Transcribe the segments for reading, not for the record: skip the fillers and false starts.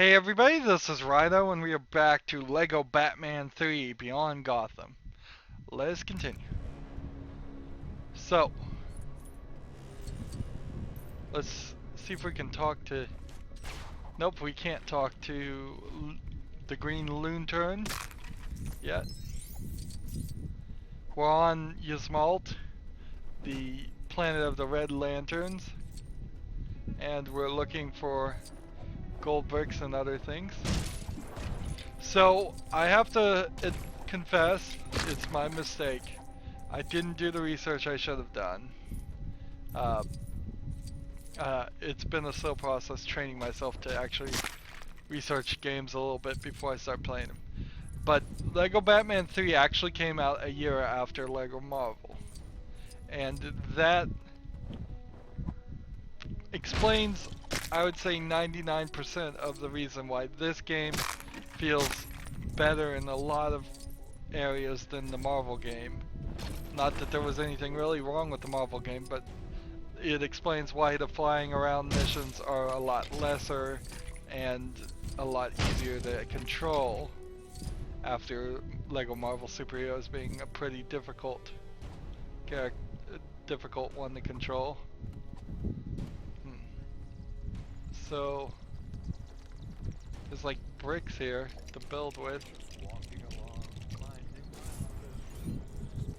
Hey everybody, this is Rydo and we are back to LEGO Batman 3 Beyond Gotham. Let's continue. So, let's see if we can talk to... Nope, we can't talk to the Green Lantern yet. We're on Ysmault, the planet of the Red Lanterns, and we're looking for gold bricks and other things. So, I have to confess, it's my mistake. I didn't do the research I should have done. It's been a slow process training myself to actually research games a little bit before I start playing them. But LEGO Batman 3 actually came out a year after LEGO Marvel. And that explains, I would say, 99% of the reason why this game feels better in a lot of areas than the Marvel game. Not that there was anything really wrong with the Marvel game, but it explains why the flying around missions are a lot lesser and a lot easier to control after LEGO Marvel Superheroes being a pretty difficult one to control. So there's like bricks here to build with.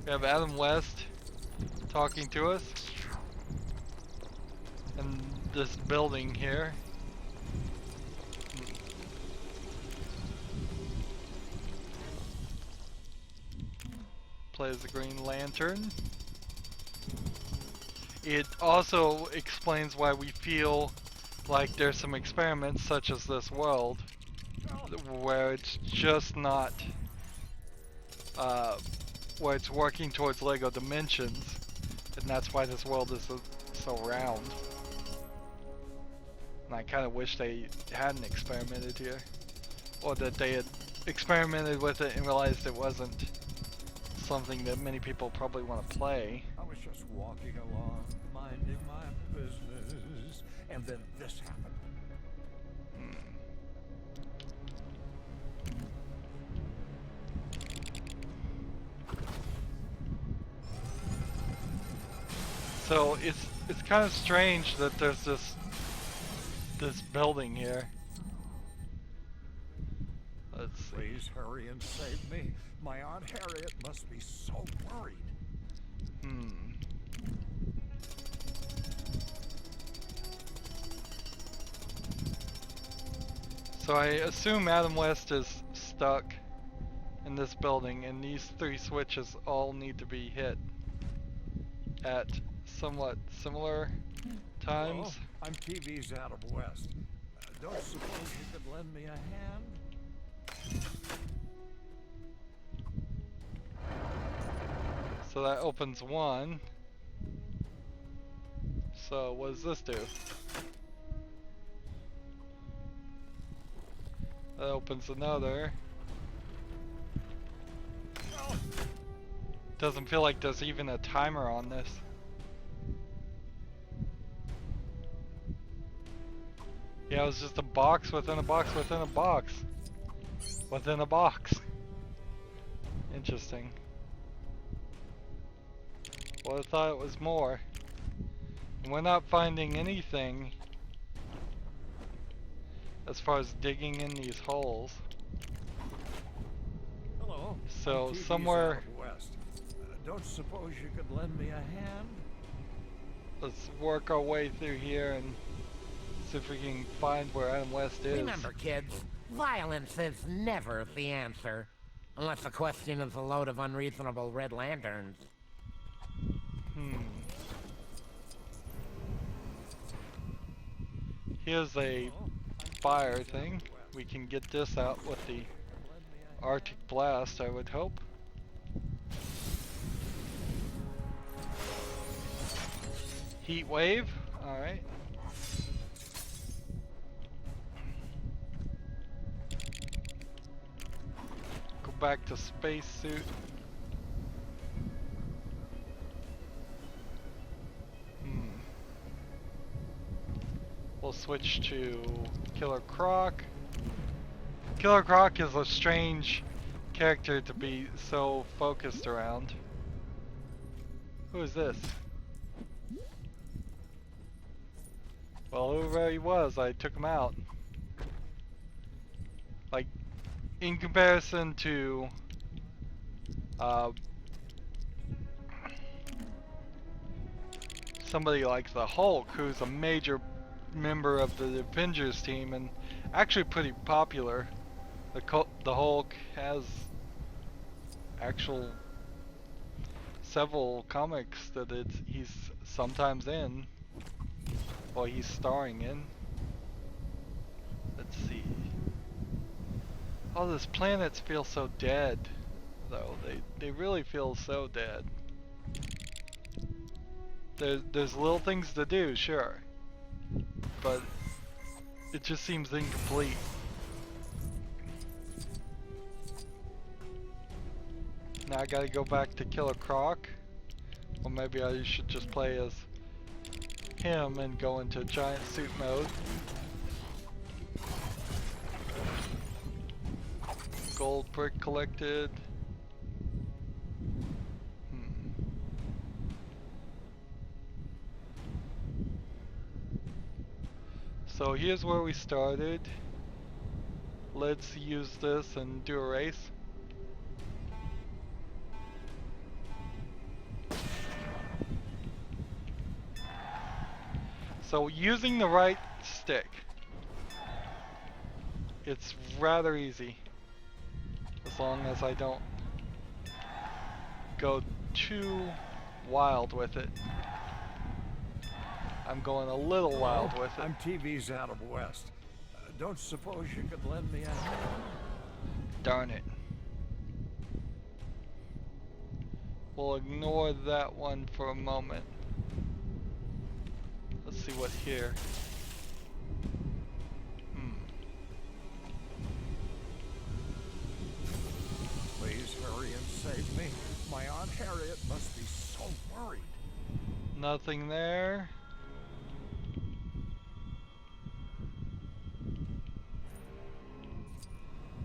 We have Adam West talking to us. And this building here. Plays the Green Lantern. It also explains why we feel like there's some experiments such as this world where it's just not where it's working towards LEGO dimensions, and that's why this world is so round. And I kind of wish they hadn't experimented here, or that they had experimented with it and realized it wasn't something that many people probably want to play. I was just walking along, minding my business, and then this happened. So it's kind of strange that there's this building here. Let's see. Please hurry and save me. My Aunt Harriet must be so worried. So I assume Adam West is stuck in this building, and these three switches all need to be hit at somewhat similar times. Hello? I'm TV's Adam West. Don't suppose you could lend me a hand? So that opens one. So what does this do? That opens another. Doesn't feel like there's even a timer on this. Yeah, it was just a box within a box within a box. Within a box. Interesting. Well, I thought it was more. And we're not finding anything as far as digging in these holes. Hello. So I'm TV's somewhere... Adam West. Don't suppose you could lend me a hand? Let's work our way through here and see if we can find where Adam West is. Remember, kids, violence is never the answer. Unless the question is a load of unreasonable red lanterns. Here's a fire thing. We can get this out with the Arctic Blast, I would hope. Heat wave, alright. Go back to spacesuit. We'll switch to Killer Croc. Killer Croc is a strange character to be so focused around. Who is this? Well, whoever he was, I took him out. Like, in comparison to somebody like the Hulk, who's a major member of the Avengers team and actually pretty popular. The Hulk has actual several comics that he's sometimes in, or he's starring in. Let's see. Oh, these planets feel so dead, though. They really feel so dead. There's little things to do, sure, but it just seems incomplete. Now I gotta go back to Killer Croc, or maybe I should just play as him and go into giant suit mode. Gold brick collected. So here's where we started. Let's use this and do a race. So using the right stick, it's rather easy, as long as I don't go too wild with it. I'm going a little wild with it. I'm TV's Adam West. Don't suppose you could lend me a hand? Darn it. We'll ignore that one for a moment. Let's see what's here. Please hurry and save me. My Aunt Harriet must be so worried. Nothing there.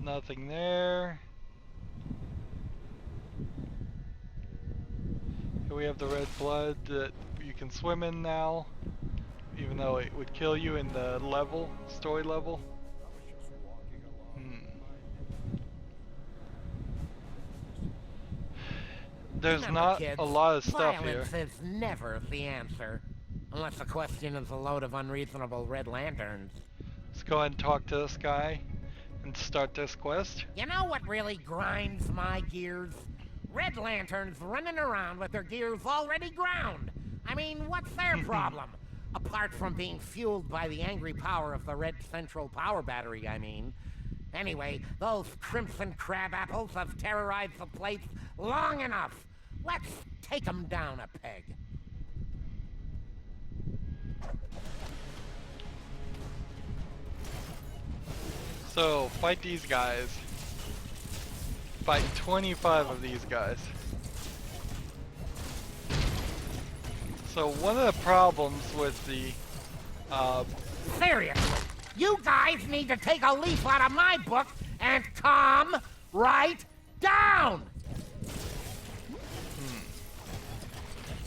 Nothing there. Here we have the red blood that you can swim in now, even though it would kill you in the level, story level. There's Remember, not kids, a lot of stuff violence here. is never the answer, unless the question is a load of unreasonable red lanterns. Let's go ahead and talk to this guy and start this quest. You know what really grinds my gears? Red lanterns running around with their gears already ground. I mean, what's their problem? Apart from being fueled by the angry power of the red central power battery, I mean. Anyway, those crimson crab apples have terrorized the place long enough. Let's take them down a peg. So, fight these guys. Fight 25 of these guys. So one of the problems with the Seriously, you guys need to take a leaf out of my book and calm right down.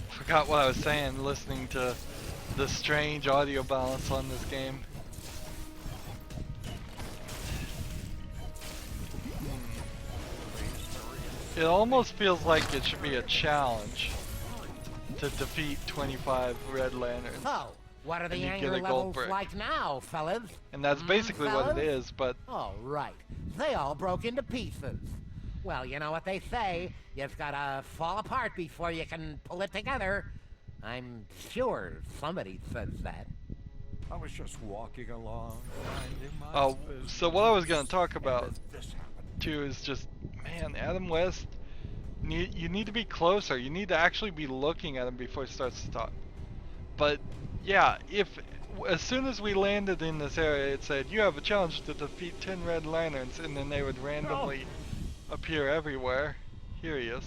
Forgot what I was saying listening to the strange audio balance on this game. It almost feels like it should be a challenge to defeat 25 Red Lanterns. So, what are the And you anger get a gold levels brick. like now, fellas? And that's basically what it fellas? is, but Oh, right. They all broke into pieces. Well, you know what they say. You've gotta fall apart before you can pull it together. I'm sure somebody says that. I was just walking along, minding my oh, business. so what I was going to talk about And then this happened. too is just, man, Adam West, you need to be closer. You need to actually be looking at him before he starts to talk. But yeah, as soon as we landed in this area, it said you have a challenge to defeat 10 Red Lanterns, and then they would randomly appear everywhere. Here he is.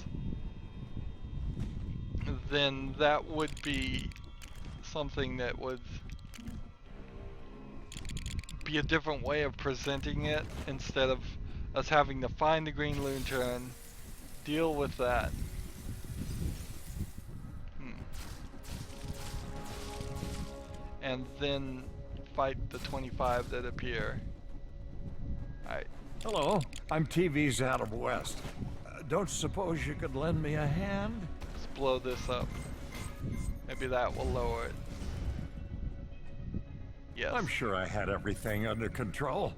Then that would be something that would maybe a different way of presenting it instead of us having to find the green lantern, deal with that. And then fight the 25 that appear. Alright. Hello, I'm TV's Adam West. Don't suppose you could lend me a hand? Let's blow this up. Maybe that will lower it. Yes. I'm sure I had everything under control,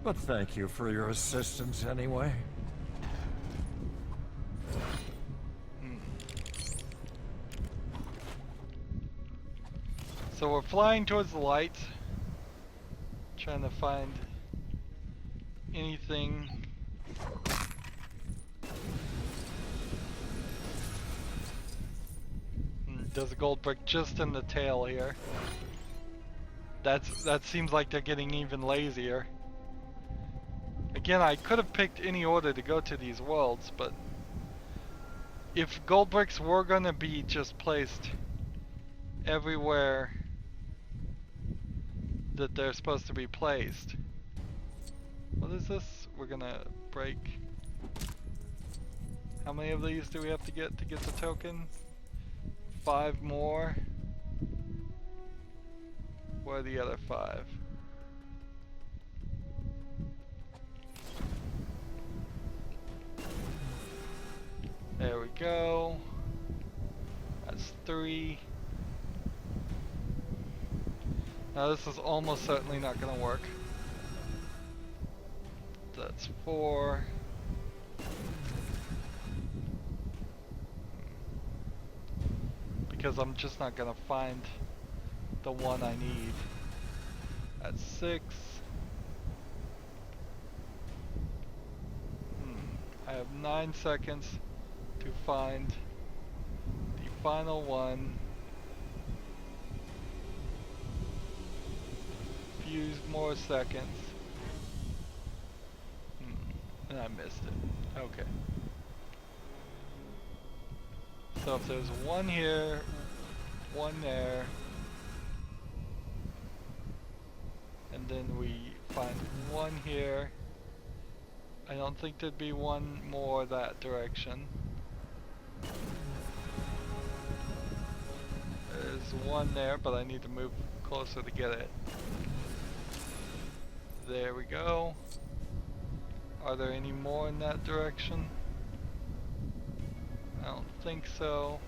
but thank you for your assistance anyway. So we're flying towards the light, trying to find anything. There's a gold brick just in the tail here. That seems like they're getting even lazier. Again, I could have picked any order to go to these worlds, but if gold bricks were gonna be just placed everywhere that they're supposed to be placed. What is this? We're gonna break. How many of these do we have to get the token? 5 more. Where are the other 5? There we go. That's 3. Now this is almost certainly not going to work. That's 4. Because I'm just not going to find the one I need. That's 6. I have 9 seconds to find the final one. Few more seconds. And I missed it. Okay. So if there's one here, one there, and then we find one here. I don't think there'd be one more that direction. There's one there, but I need to move closer to get it. There we go. Are there any more in that direction? I don't think so.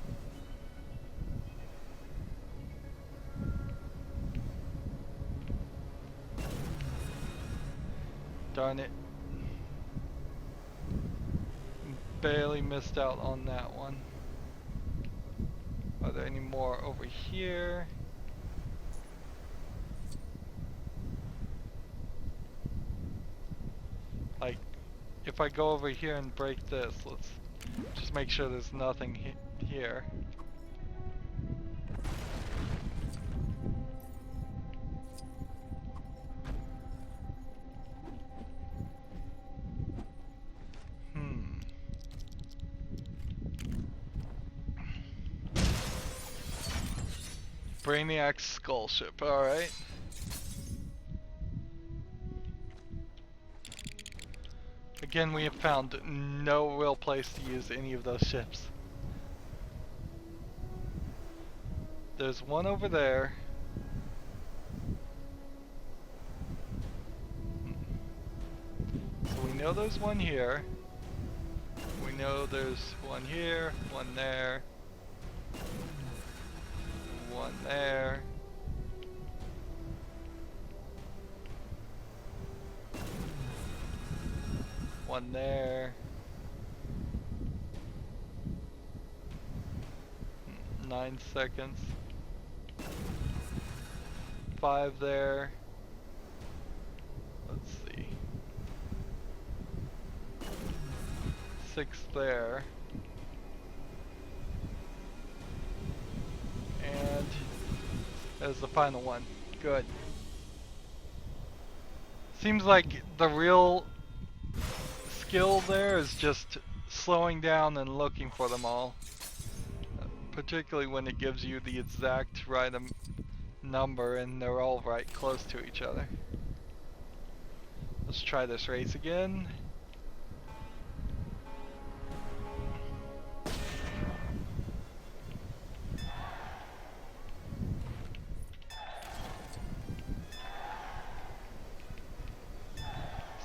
Darn it. Barely missed out on that one. Are there any more over here? Like, if I go over here and break this, let's just make sure there's nothing here. Brainiac's skull ship, alright. Again, we have found no real place to use any of those ships. There's one over there. So we know there's one here. We know there's one here, one there. One there. One there. 9 seconds. 5 there. Let's see. 6 there. And there's the final one. Good. Seems like the real skill there is just slowing down and looking for them all. Particularly when it gives you the exact right number and they're all right close to each other. Let's try this race again.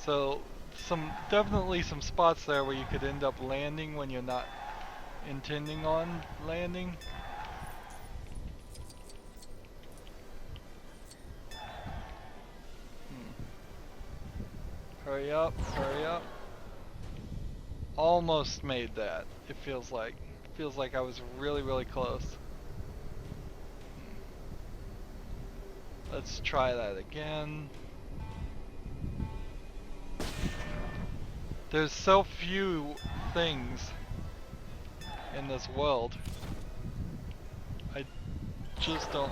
So, definitely some spots there where you could end up landing when you're not intending on landing. Hurry up, hurry up. Almost made that, it feels like. Feels like I was really, really close. Let's try that again. There's so few things in this world. I just don't...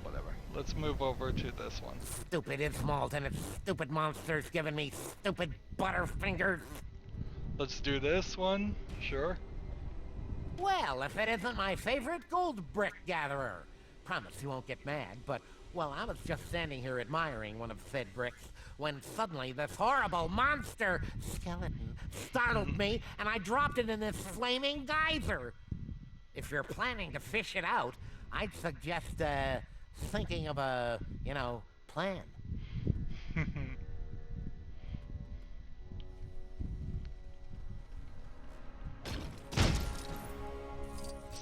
whatever. Let's move over to this one. Stupid Ysmault and its stupid monsters giving me stupid butterfingers. Let's do this one, sure. Well, if it isn't my favorite gold brick gatherer. Promise you won't get mad, but, well, I was just standing here admiring one of said bricks when suddenly this horrible monster skeleton startled me and I dropped it in this flaming geyser. If you're planning to fish it out, I'd suggest, thinking of a, plan.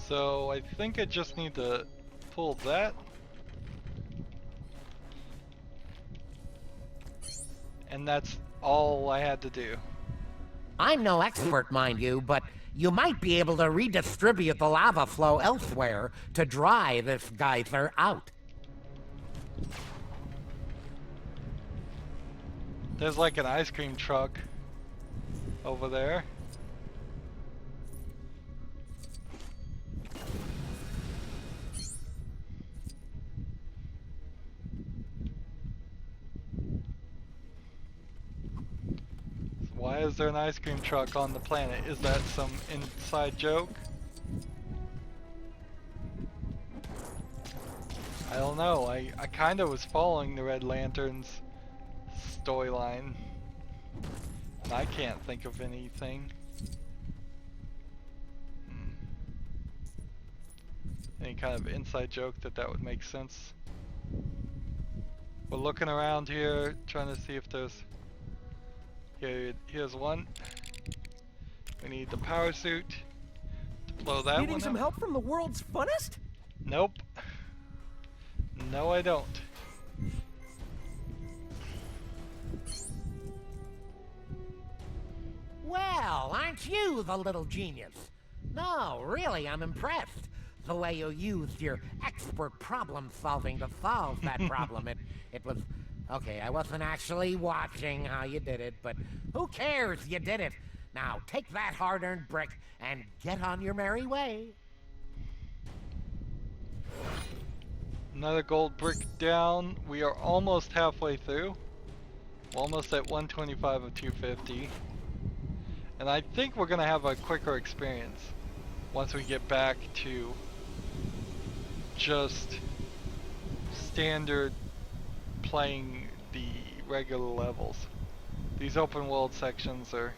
So I think I just need to pull that. And that's all I had to do. I'm no expert, mind you, but you might be able to redistribute the lava flow elsewhere to dry this geyser out. There's like an ice cream truck over there. Why is there an ice cream truck on the planet? Is that some inside joke? I don't know. I kind of was following the Red Lantern's storyline, and I can't think of anything. Any kind of inside joke that would make sense. We're looking around here, trying to see if there's... Here's one. We need the power suit to blow that one up. Needing some help from the world's funnest? Nope. No, I don't. Well, aren't you the little genius? No, really, I'm impressed. The way you used your expert problem solving to solve that problem. It was... Okay, I wasn't actually watching how you did it, but who cares? You did it. Now, take that hard-earned brick and get on your merry way. Another gold brick down. We are almost halfway through. Almost at 125 of 250. And I think we're gonna have a quicker experience once we get back to just standard playing the regular levels. These open world sections are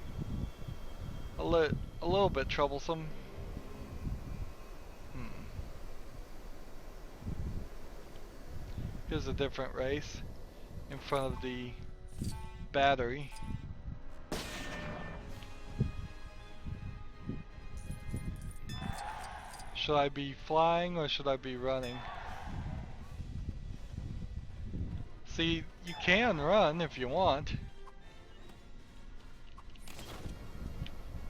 a little bit troublesome. Here's a different race in front of the battery. Should I be flying or should I be running? See, you can run if you want.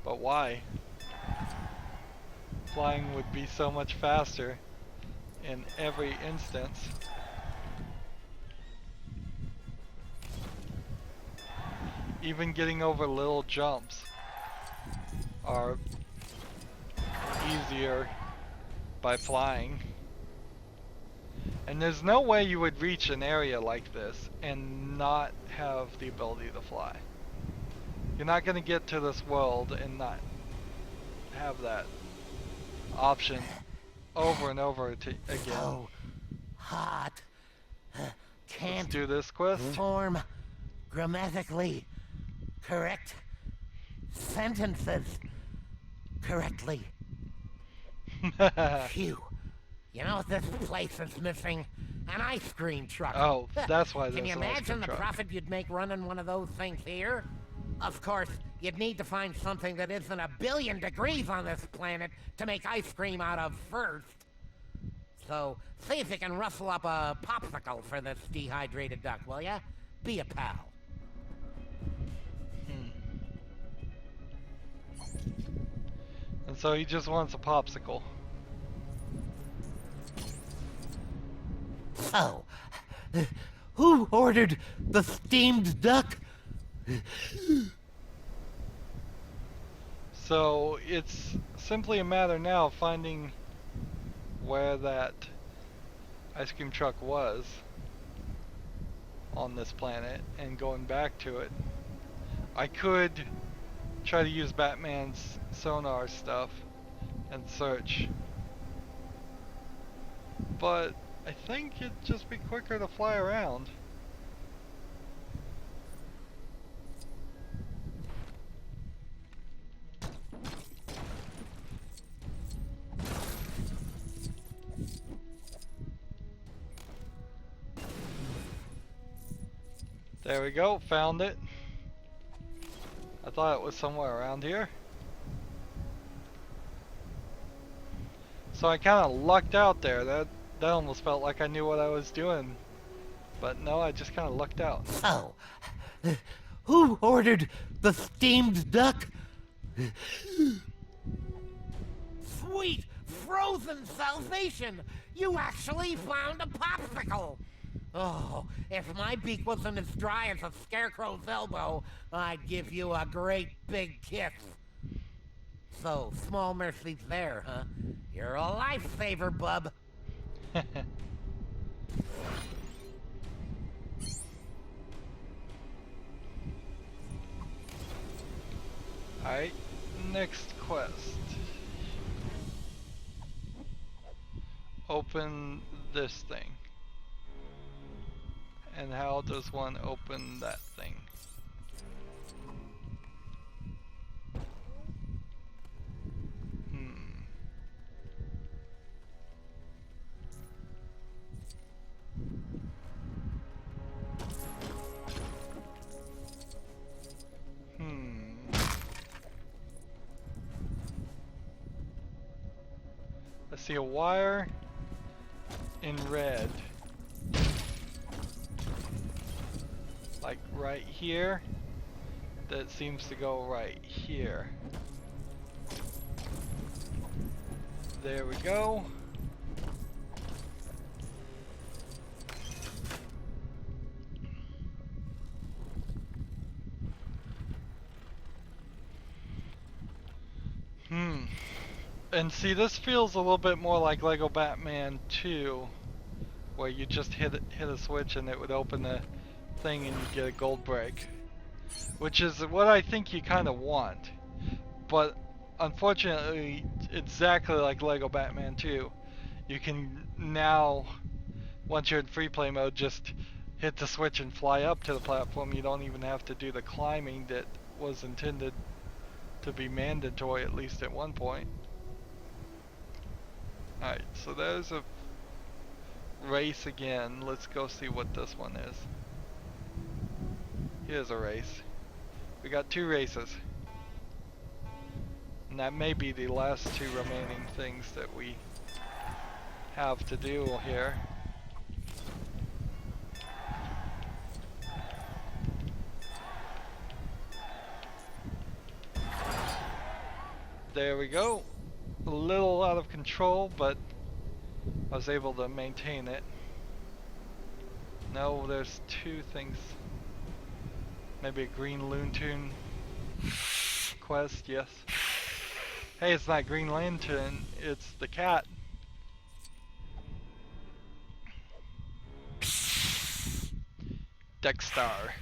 But why? Flying would be so much faster in every instance. Even getting over little jumps are easier by flying. And there's no way you would reach an area like this and not have the ability to fly. You're not going to get to this world and not have that option over and over again. So hot. Can't Let's do this quest. form grammatically correct sentences correctly. Phew. You know what this place is missing? An ice cream truck. Oh, that's why Can there's you an ice imagine cream the truck. profit you'd make running one of those things here? Of course, you'd need to find something that isn't 1,000,000,000 degrees on this planet to make ice cream out of first. So, see if you can rustle up a popsicle for this dehydrated duck, will ya? Be a pal. And so he just wants a popsicle. So, who ordered the steamed duck? So it's simply a matter now of finding where that ice cream truck was on this planet and going back to it. I could try to use Batman's sonar stuff and search, but I think it'd just be quicker to fly around. There we go, found it. I thought it was somewhere around here. So I kind of lucked out there. That almost felt like I knew what I was doing. But no, I just kind of lucked out. So, who ordered the steamed duck? Sweet frozen salvation! You actually found a popsicle! Oh, if my beak wasn't as dry as a scarecrow's elbow, I'd give you a great big kiss. So, small mercies there, huh? You're a lifesaver, bub. Alright, next quest. Open this thing. And how does one open that thing? I see a wire in red. Like right here. That seems to go right here. There we go. And see, this feels a little bit more like Lego Batman 2, where you just hit a switch and it would open the thing and you get a gold break, which is what I think you kind of want. But unfortunately, exactly like Lego Batman 2, you can now, once you're in free play mode, just hit the switch and fly up to the platform. You don't even have to do the climbing that was intended to be mandatory, at least at one point. Alright, so there's a race again. Let's go see what this one is. Here's a race. We got 2 races. And that may be the last 2 remaining things that we have to do here. There we go. A little out of control, but I was able to maintain it. No, there's 2 things. Maybe a Green Lantern quest, yes. Hey, it's not Green Lantern, it's the cat. Dexter.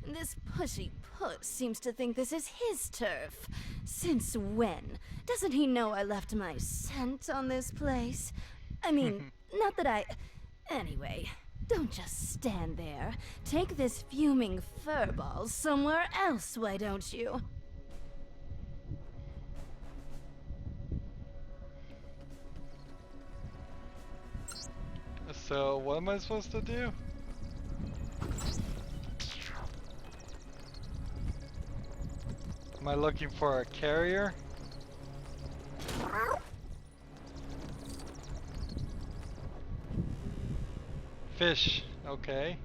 This pushy puss seems to think this is his turf. Since when? Doesn't he know I left my scent on this place? I mean, not that I... Anyway, Don't just stand there. Take this fuming furball somewhere else, why don't you? So, what am I supposed to do? Am I looking for a carrier? Fish, okay.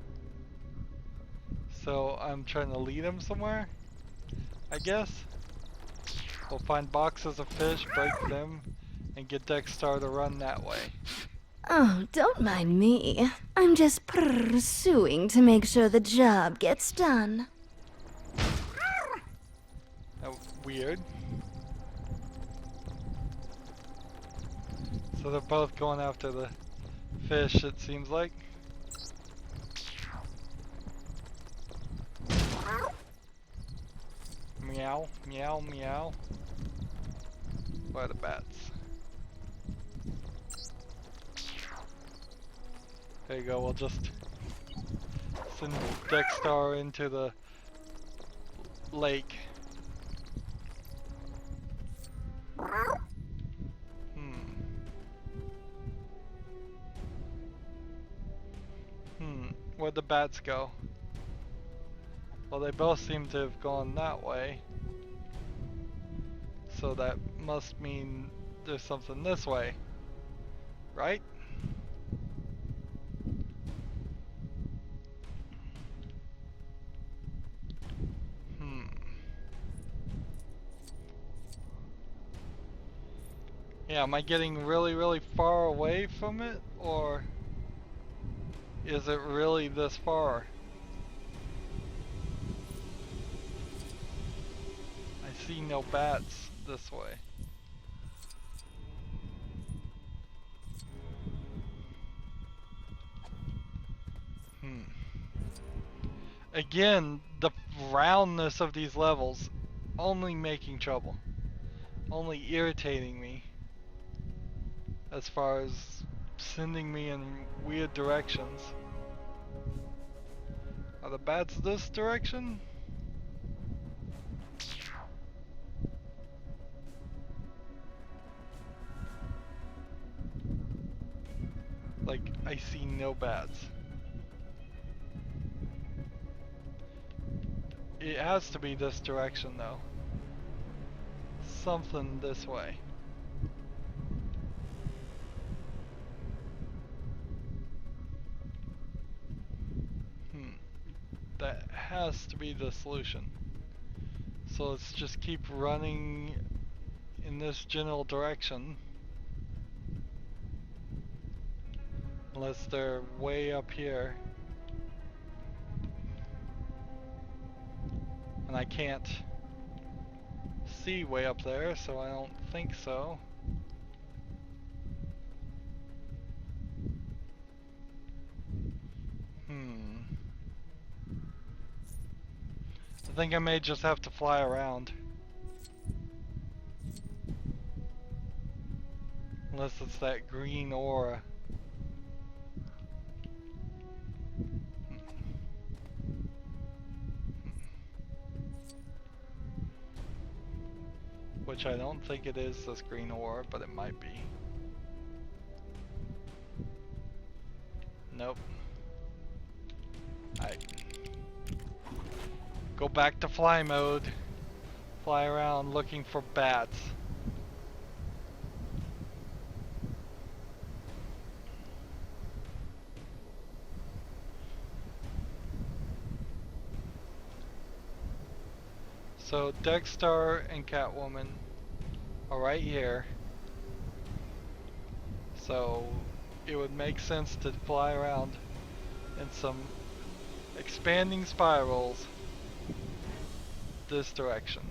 So I'm trying to lead him somewhere, I guess. We'll find boxes of fish, break them, and get Dexter to run that way. Oh, don't mind me. I'm just pursuing to make sure the job gets done. Weird. So they're both going after the fish, it seems like. Meow, meow, meow. Where are the bats? There you go, we'll just send Dexter into the lake. Where'd the bats go? Well, they both seem to have gone that way. So that must mean there's something this way. Right? Yeah, am I getting really, really far away from it? Or is it really this far? I see no bats this way. Again, the roundness of these levels only making trouble. Only irritating me. As far as sending me in weird directions. Are the bats this direction? Like, I see no bats. It has to be this direction though. Something this way. That has to be the solution. So let's just keep running in this general direction. Unless they're way up here. And I can't see way up there, so I don't think so. I think I may just have to fly around. Unless it's that green aura. Which I don't think it is this green aura, but it might be. Nope. Alright. Go back to fly mode. Fly around looking for bats. So Dexter and Catwoman are right here. So it would make sense to fly around in some expanding spirals this direction.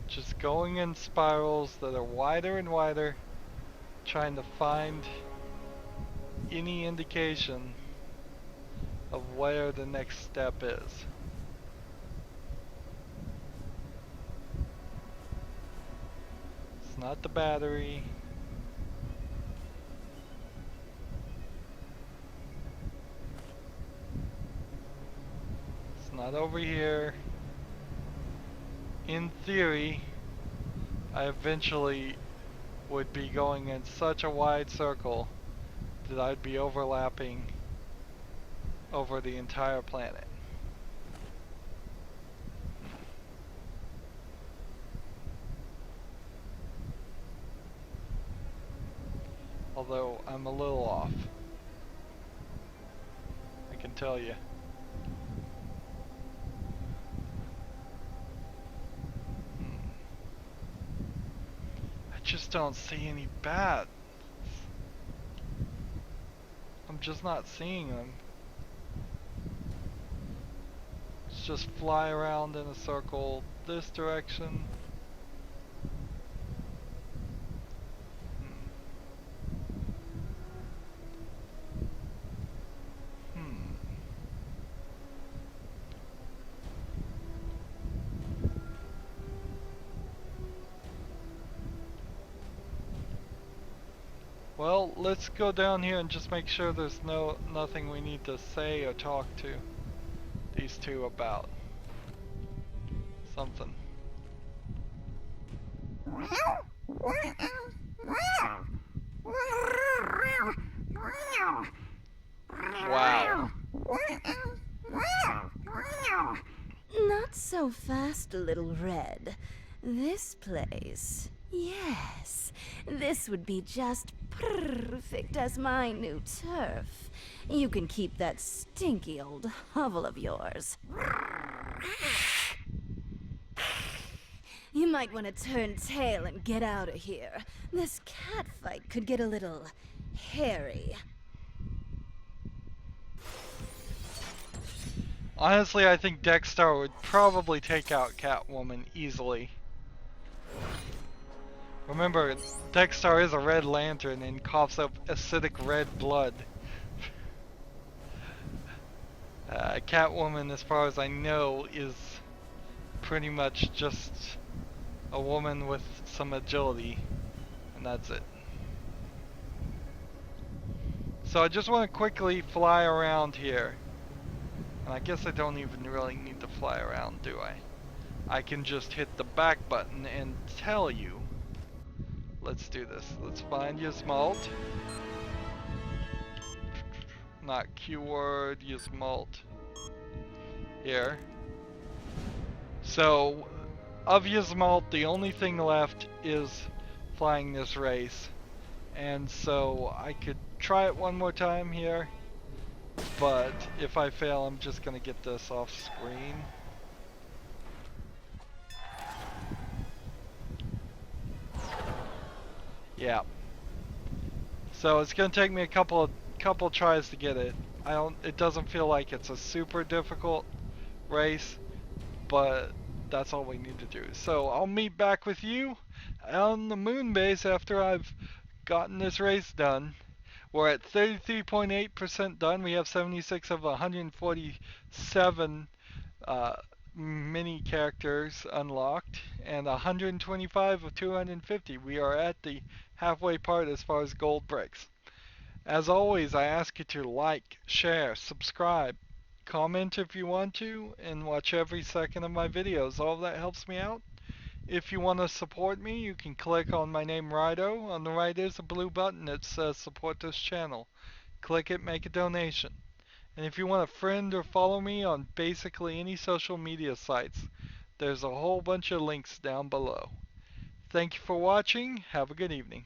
Just going in spirals that are wider and wider, trying to find any indication of where the next step is. It's not the battery. It's not over here. In theory, I eventually would be going in such a wide circle that I'd be overlapping over the entire planet. Although I'm a little off, I can tell you. I just don't see any bats. I'm just not seeing them. Let's just fly around in a circle this direction. Well, let's go down here and just make sure there's nothing we need to say or talk to these two about. Something. Wow. Not so fast, Little Red. This place. Yes, this would be just perfect as my new turf. You can keep that stinky old hovel of yours. You might want to turn tail and get out of here. This cat fight could get a little hairy. Honestly, I think Dexter would probably take out Catwoman easily. Remember, Dexter is a Red Lantern and coughs up acidic red blood. Catwoman, as far as I know, is pretty much just a woman with some agility, and that's it. So I just want to quickly fly around here. And I guess I don't even really need to fly around, do I? I can just hit the back button and tell you. Let's do this. Let's find Ysmault. Not keyword, Ysmault. Here. So, of Ysmault, the only thing left is flying this race. And so, I could try it one more time here. But if I fail, I'm just gonna get this off screen. Yeah. So it's gonna take me a couple tries to get it. It doesn't feel like it's a super difficult race, but that's all we need to do. So I'll meet back with you on the moon base after I've gotten this race done. We're at 33.8% done. We have 76 of 147 mini characters unlocked and 125 of 250. We are at the halfway part as far as gold bricks. As always, I ask you to like, share, subscribe, comment if you want to, and watch every second of my videos. All that helps me out. If you want to support me, you can click on my name, Rydo. On the right is a blue button that says support this channel. Click it, make a donation. And if you want to friend or follow me on basically any social media sites, there's a whole bunch of links down below. Thank you for watching. Have a good evening.